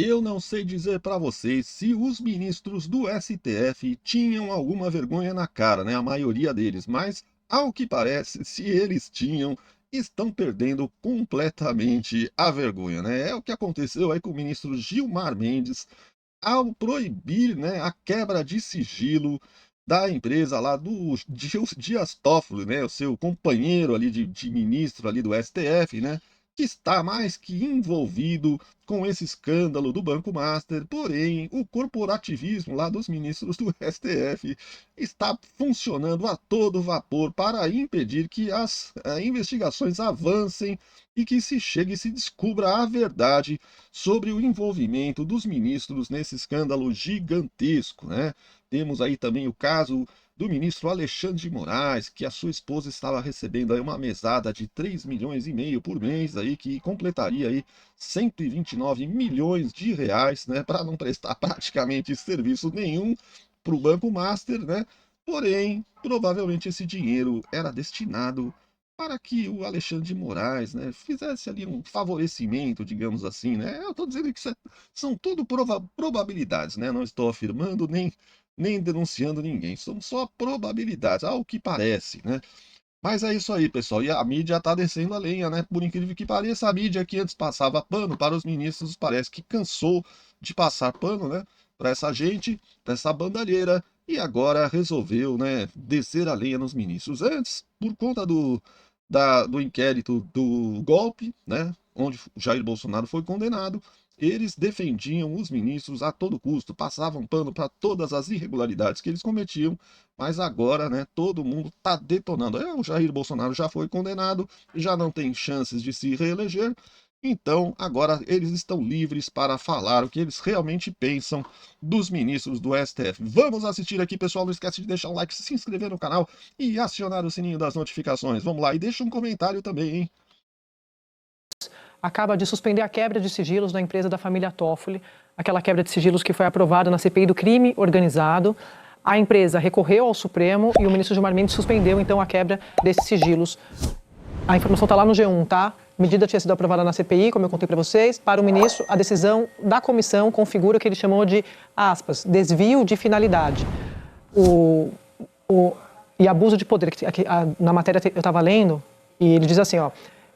Eu não sei dizer para vocês se os ministros do STF tinham alguma vergonha na cara, né? A maioria deles, mas ao que parece, se eles tinham, estão perdendo completamente a vergonha, né? É o que aconteceu aí com o ministro Gilmar Mendes ao proibir, né, a quebra de sigilo da empresa lá do Dias Toffoli, né, o seu companheiro ali de ministro ali do STF, né, que está mais que envolvido com esse escândalo do Banco Master, porém o corporativismo lá dos ministros do STF está funcionando a todo vapor para impedir que as investigações avancem e que se chegue e se descubra a verdade sobre o envolvimento dos ministros nesse escândalo gigantesco, né? Temos aí também o caso do ministro Alexandre de Moraes, que a sua esposa estava recebendo aí uma mesada de 3,5 milhões por mês aí, que completaria aí 129 milhões de reais, né, para não prestar praticamente serviço nenhum para o Banco Master, né? Porém, provavelmente esse dinheiro era destinado para que o Alexandre de Moraes, né, fizesse ali um favorecimento, digamos assim, né? Eu estou dizendo que são tudo probabilidades, né? Não estou afirmando nem denunciando ninguém, são só probabilidades, ao que parece, né? Mas é isso aí, pessoal. E a mídia está descendo a lenha, né? Por incrível que pareça, a mídia que antes passava pano para os ministros parece que cansou de passar pano, né? Para essa gente, para essa bandalheira, e agora resolveu, né, descer a lenha nos ministros. Antes, por conta do inquérito do golpe, né? Onde Jair Bolsonaro foi condenado, eles defendiam os ministros a todo custo, passavam pano para todas as irregularidades que eles cometiam, mas agora, né, todo mundo está detonando. O Jair Bolsonaro já foi condenado, já não tem chances de se reeleger, então agora eles estão livres para falar o que eles realmente pensam dos ministros do STF. Vamos assistir aqui, pessoal. Não esquece de deixar um like, se inscrever no canal e acionar o sininho das notificações. Vamos lá e deixa um comentário também, hein? Acaba de suspender a quebra de sigilos da empresa da família Toffoli, aquela quebra de sigilos que foi aprovada na CPI do crime organizado. A empresa recorreu ao Supremo e o ministro Gilmar Mendes suspendeu, então, a quebra desses sigilos. A informação está lá no G1, tá? A medida tinha sido aprovada na CPI, como eu contei para vocês. Para o ministro, a decisão da comissão configura o que ele chamou de, aspas, desvio de finalidade. E abuso de poder. Na matéria eu estava lendo, e ele diz assim, ó,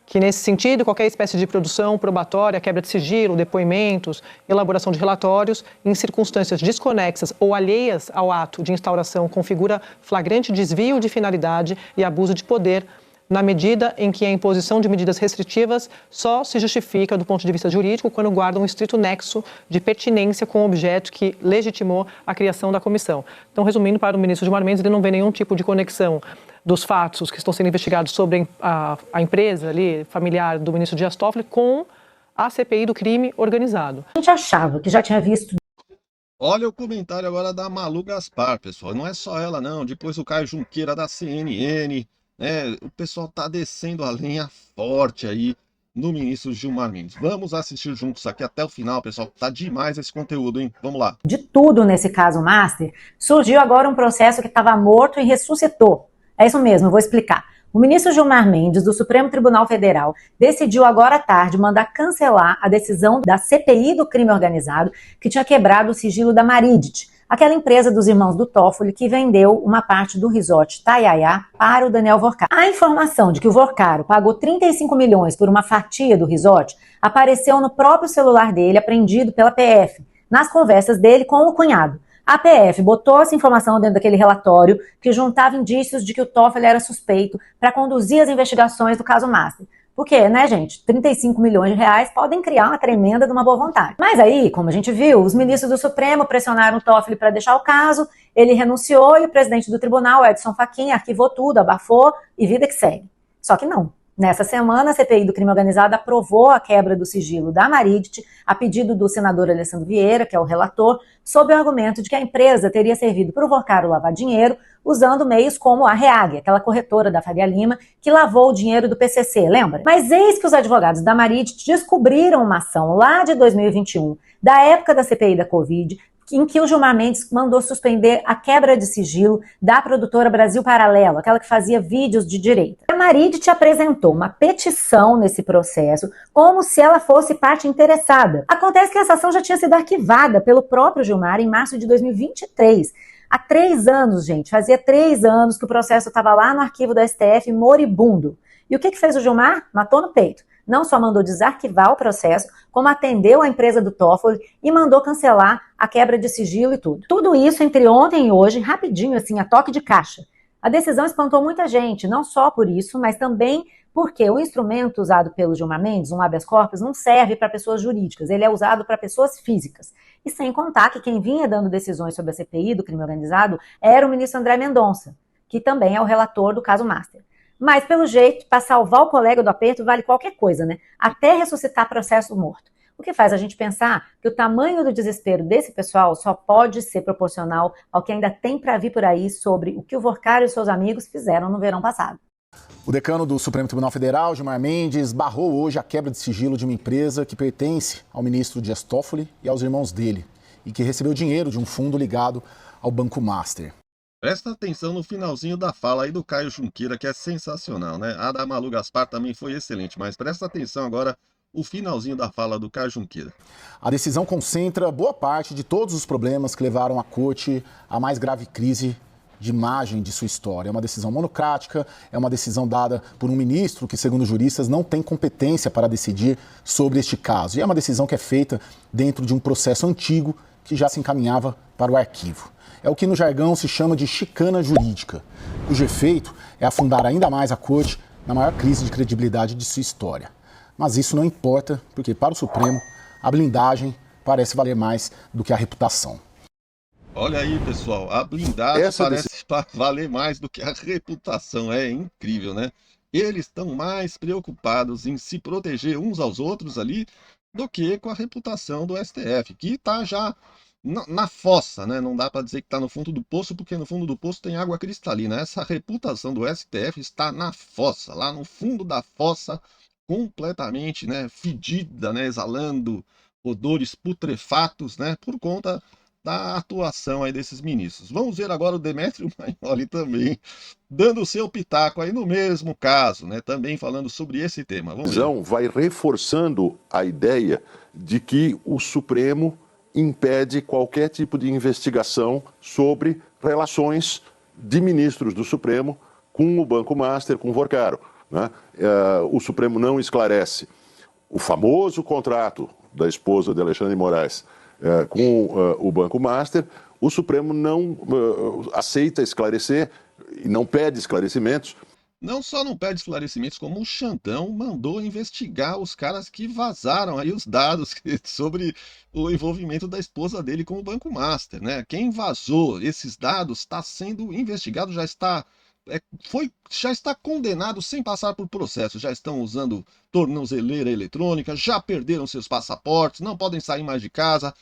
que nesse sentido, qualquer espécie de produção probatória, quebra de sigilo, depoimentos, elaboração de relatórios, em circunstâncias desconexas ou alheias ao ato de instauração, configura flagrante desvio de finalidade e abuso de poder, na medida em que a imposição de medidas restritivas só se justifica do ponto de vista jurídico quando guarda um estrito nexo de pertinência com o objeto que legitimou a criação da comissão. Então, resumindo, para o ministro Gilmar Mendes, ele não vê nenhum tipo de conexão dos fatos que estão sendo investigados sobre a empresa ali, familiar do ministro Dias Toffoli, com a CPI do crime organizado. A gente achava que já tinha visto. Olha o comentário agora da Malu Gaspar, pessoal. Não é só ela, não. Depois o Caio Junqueira da CNN, né? O pessoal tá descendo a lenha forte aí no ministro Gilmar Mendes. Vamos assistir juntos aqui até o final, pessoal. Tá demais esse conteúdo, hein? Vamos lá. De tudo nesse caso Master, surgiu agora um processo que estava morto e ressuscitou. É isso mesmo, eu vou explicar. O ministro Gilmar Mendes, do Supremo Tribunal Federal, decidiu agora à tarde mandar cancelar a decisão da CPI do crime organizado que tinha quebrado o sigilo da Maridit, aquela empresa dos irmãos do Toffoli que vendeu uma parte do resort Taiaiá para o Daniel Vorcaro. A informação de que o Vorcaro pagou 35 milhões por uma fatia do resort apareceu no próprio celular dele, apreendido pela PF, nas conversas dele com o cunhado. A PF botou essa informação dentro daquele relatório que juntava indícios de que o Toffoli era suspeito para conduzir as investigações do caso Master. Porque, né, gente, 35 milhões de reais podem criar uma tremenda de uma boa vontade. Mas aí, como a gente viu, os ministros do Supremo pressionaram o Toffoli para deixar o caso, ele renunciou e o presidente do tribunal, Edson Fachin, arquivou tudo, abafou e vida que segue. Só que não. Nessa semana, a CPI do crime organizado aprovou a quebra do sigilo da Maridit, a pedido do senador Alessandro Vieira, que é o relator, sob o argumento de que a empresa teria servido para o Vorcaro lavar dinheiro, usando meios como a Reag, aquela corretora da Faria Lima, que lavou o dinheiro do PCC, lembra? Mas eis que os advogados da Maridit descobriram uma ação lá de 2021, da época da CPI da Covid, em que o Gilmar Mendes mandou suspender a quebra de sigilo da produtora Brasil Paralelo, aquela que fazia vídeos de direita. A Marídio apresentou uma petição nesse processo, como se ela fosse parte interessada. Acontece que essa ação já tinha sido arquivada pelo próprio Gilmar em março de 2023. Há 3 anos, gente, fazia 3 anos que o processo estava lá no arquivo do STF moribundo. E o que fez o Gilmar? Matou no peito. Não só mandou desarquivar o processo, como atendeu a empresa do Toffoli e mandou cancelar a quebra de sigilo e tudo. Tudo isso entre ontem e hoje, rapidinho, assim, a toque de caixa. A decisão espantou muita gente, não só por isso, mas também porque o instrumento usado pelo Gilmar Mendes, um habeas corpus, não serve para pessoas jurídicas, ele é usado para pessoas físicas. E sem contar que quem vinha dando decisões sobre a CPI do crime organizado era o ministro André Mendonça, que também é o relator do caso Master. Mas, pelo jeito, para salvar o colega do aperto vale qualquer coisa, né? Até ressuscitar processo morto. O que faz a gente pensar que o tamanho do desespero desse pessoal só pode ser proporcional ao que ainda tem para vir por aí sobre o que o Vorcário e seus amigos fizeram no verão passado. O decano do Supremo Tribunal Federal, Gilmar Mendes, barrou hoje a quebra de sigilo de uma empresa que pertence ao ministro Dias Toffoli e aos irmãos dele, e que recebeu dinheiro de um fundo ligado ao Banco Master. Presta atenção no finalzinho da fala aí do Caio Junqueira, que é sensacional, né? A da Malu Gaspar também foi excelente, mas presta atenção agora o finalzinho da fala do Caio Junqueira. A decisão concentra boa parte de todos os problemas que levaram a corte à mais grave crise de imagem de sua história. É uma decisão monocrática, é uma decisão dada por um ministro que, segundo juristas, não tem competência para decidir sobre este caso. E é uma decisão que é feita dentro de um processo antigo que já se encaminhava para o arquivo. É o que no jargão se chama de chicana jurídica, cujo efeito é afundar ainda mais a corte na maior crise de credibilidade de sua história. Mas isso não importa, porque para o Supremo, a blindagem parece valer mais do que a reputação. Olha aí, pessoal, a blindagem parece valer mais do que a reputação. É incrível, né? Eles estão mais preocupados em se proteger uns aos outros ali do que com a reputação do STF, que está já na fossa, né? Não dá para dizer que está no fundo do poço, porque no fundo do poço tem água cristalina. Essa reputação do STF está na fossa, lá no fundo da fossa, completamente, né, fedida, né, exalando odores putrefatos, né, por conta da atuação aí desses ministros. Vamos ver agora o Demetrio Magnoli também dando o seu pitaco aí no mesmo caso, né, também falando sobre esse tema. Vamos ver. Vai reforçando a ideia de que o Supremo impede qualquer tipo de investigação sobre relações de ministros do Supremo com o Banco Master, com o Vorcaro, né? O Supremo não esclarece o famoso contrato da esposa de Alexandre de Moraes com o Banco Master. O Supremo não aceita esclarecer e não pede esclarecimentos. Não só não pede esclarecimentos, como o Xandão mandou investigar os caras que vazaram aí os dados sobre o envolvimento da esposa dele com o Banco Master, né? Quem vazou esses dados está sendo investigado, já está condenado sem passar por processo, já estão usando tornozeleira eletrônica, já perderam seus passaportes, não podem sair mais de casa.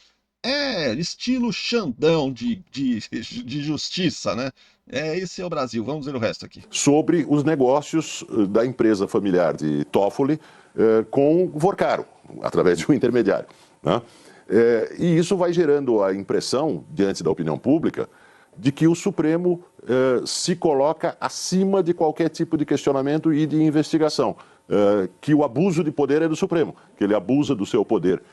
É estilo Xandão de justiça, né? Esse é o Brasil. Vamos ver o resto aqui. Sobre os negócios da empresa familiar de Toffoli com o Vorcaro, através de um intermediário, né? E isso vai gerando a impressão, diante da opinião pública, de que o Supremo se coloca acima de qualquer tipo de questionamento e de investigação. Que o abuso de poder é do Supremo, que ele abusa do seu poder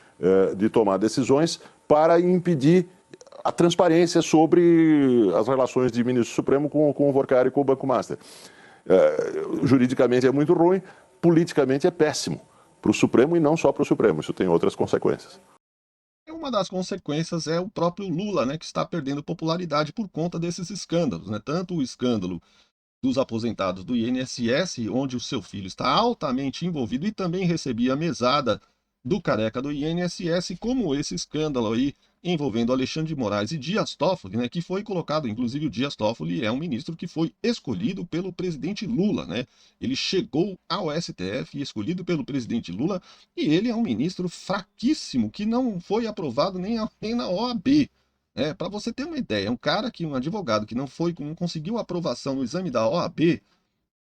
de tomar decisões para impedir a transparência sobre as relações de ministro Supremo com o Vorcaro e com o Banco Master. Juridicamente é muito ruim, politicamente é péssimo para o Supremo e não só para o Supremo, isso tem outras consequências. Uma das consequências é o próprio Lula, né, que está perdendo popularidade por conta desses escândalos, né? Tanto o escândalo dos aposentados do INSS, onde o seu filho está altamente envolvido e também recebia a mesada do careca do INSS, como esse escândalo aí envolvendo Alexandre de Moraes e Dias Toffoli, né, que foi colocado, inclusive o Dias Toffoli é um ministro que foi escolhido pelo presidente Lula, né? Ele chegou ao STF escolhido pelo presidente Lula e ele é um ministro fraquíssimo que não foi aprovado nem na OAB. Para você ter uma ideia, um advogado que não conseguiu aprovação no exame da OAB,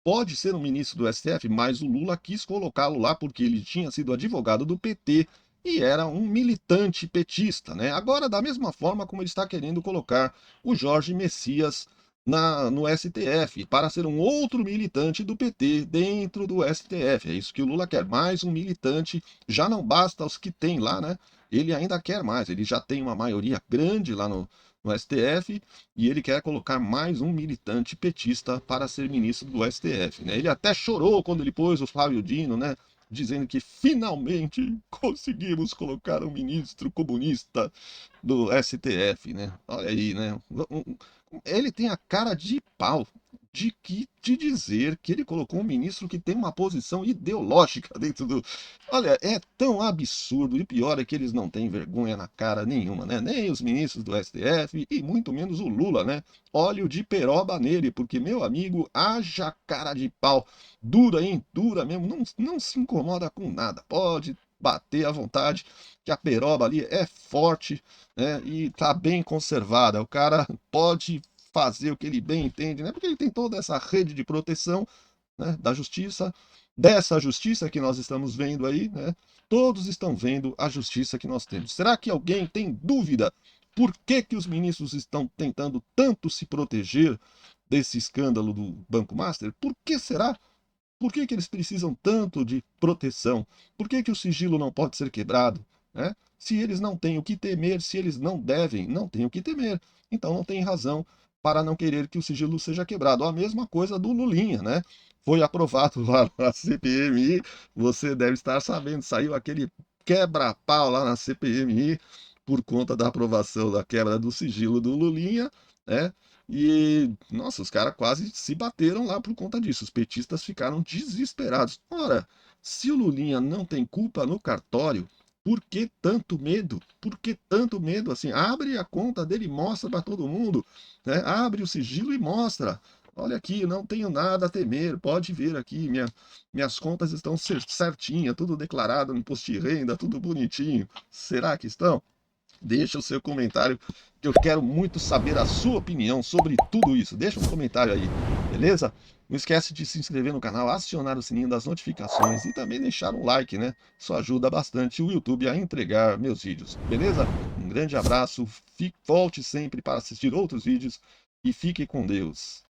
pode ser um ministro do STF, mas o Lula quis colocá-lo lá porque ele tinha sido advogado do PT e era um militante petista, né? Agora, da mesma forma como ele está querendo colocar o Jorge Messias no STF, para ser um outro militante do PT dentro do STF. É isso que o Lula quer, mais um militante. Já não basta os que tem lá, né? Ele ainda quer mais, ele já tem uma maioria grande lá no STF, e ele quer colocar mais um militante petista para ser ministro do STF, né? Ele até chorou quando ele pôs o Flávio Dino, né? Dizendo que finalmente conseguimos colocar um ministro comunista do STF, né? Olha aí, né? Ele tem a cara de pau de dizer que ele colocou um ministro que tem uma posição ideológica dentro do. Olha, é tão absurdo, e pior é que eles não têm vergonha na cara nenhuma, né? Nem os ministros do STF e muito menos o Lula, né? Óleo de peroba nele, porque, meu amigo, haja cara de pau, dura, hein? Dura mesmo, não se incomoda com nada, pode bater à vontade, que a peroba ali é forte, né? E tá bem conservada. O cara pode fazer o que ele bem entende, né? Porque ele tem toda essa rede de proteção, né, da justiça, dessa justiça que nós estamos vendo aí, né? Todos estão vendo a justiça que nós temos. Será que alguém tem dúvida por que os ministros estão tentando tanto se proteger desse escândalo do Banco Master? Por que será? Por que eles precisam tanto de proteção? Por que o sigilo não pode ser quebrado? Né? Se eles não têm o que temer, se eles não devem, não têm o que temer. Então não tem razão para não querer que o sigilo seja quebrado. A mesma coisa do Lulinha, né? Foi aprovado lá na CPMI, você deve estar sabendo, saiu aquele quebra-pau lá na CPMI por conta da aprovação da quebra do sigilo do Lulinha, né? E, nossa, os caras quase se bateram lá por conta disso. Os petistas ficaram desesperados. Ora, se o Lulinha não tem culpa no cartório, por que tanto medo? Por que tanto medo assim? Abre a conta dele e mostra para todo mundo, né? Abre o sigilo e mostra. Olha aqui, não tenho nada a temer. Pode ver aqui, minhas contas estão certinhas, tudo declarado no imposto de renda, tudo bonitinho. Será que estão? Deixa o seu comentário, que eu quero muito saber a sua opinião sobre tudo isso. Deixa um comentário aí, beleza? Não esquece de se inscrever no canal, acionar o sininho das notificações e também deixar um like, né? Isso ajuda bastante o YouTube a entregar meus vídeos, beleza? Um grande abraço, volte sempre para assistir outros vídeos e fique com Deus.